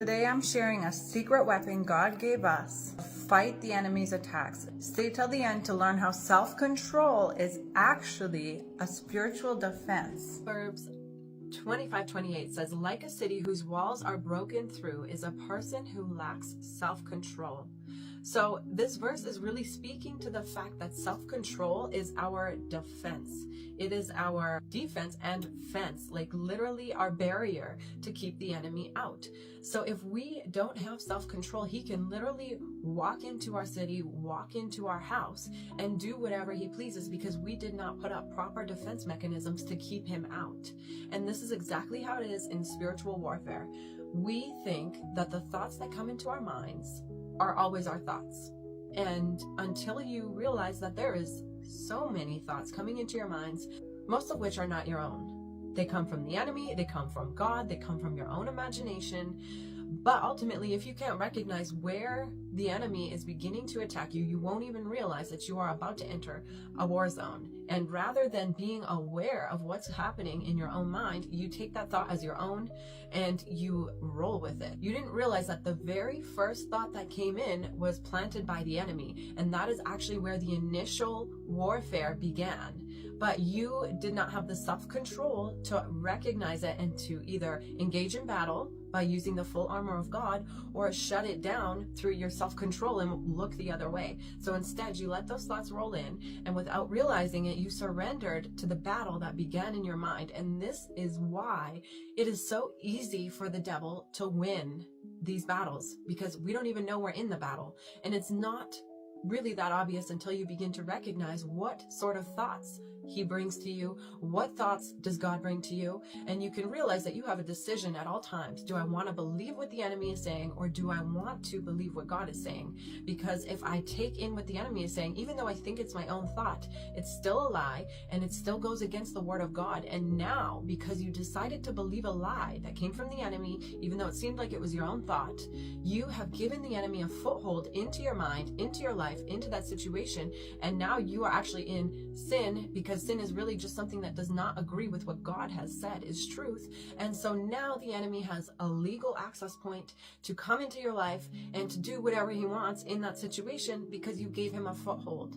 Today I'm sharing a secret weapon God gave us to fight the enemy's attacks. Stay till the end to learn how self-control is actually a spiritual defense. Proverbs 25:28 says, like a city whose walls are broken through is a person who lacks self-control. So this verse is really speaking to the fact that self-control is our defense. It is our defense and fence, like literally our barrier to keep the enemy out. So if we don't have self-control, he can literally walk into our city, walk into our house, and do whatever he pleases because we did not put up proper defense mechanisms to keep him out. And this is exactly how it is in spiritual warfare. We think that the thoughts that come into our minds are always our thoughts. And until you realize that there is so many thoughts coming into your minds, most of which are not your own. They come from the enemy, they come from God, they come from your own imagination. But ultimately, if you can't recognize where the enemy is beginning to attack you, you won't even realize that you are about to enter a war zone. And rather than being aware of what's happening in your own mind, you take that thought as your own and you roll with it. You didn't realize that the very first thought that came in was planted by the enemy. And that is actually where the initial warfare began. But you did not have the self-control to recognize it and to either engage in battle by using the full armor of God or shut it down through your self-control and look the other way. So instead, you let those thoughts roll in, and without realizing it, you surrendered to the battle that began in your mind. And this is why it is so easy for the devil to win these battles, because we don't even know we're in the battle. And it's not really that obvious until you begin to recognize what sort of thoughts he brings to you. What thoughts does God bring to you? And you can realize that you have a decision at all times. Do I want to believe what the enemy is saying, or do I want to believe what God is saying? Because if I take in what the enemy is saying, even though I think it's my own thought, it's still a lie and it still goes against the word of God. And now, because you decided to believe a lie that came from the enemy, even though it seemed like it was your own thought, you have given the enemy a foothold into your mind, into your life, into that situation. And now you are actually in sin, because sin is really just something that does not agree with what God has said is truth. And so now the enemy has a legal access point to come into your life and to do whatever he wants in that situation because you gave him a foothold.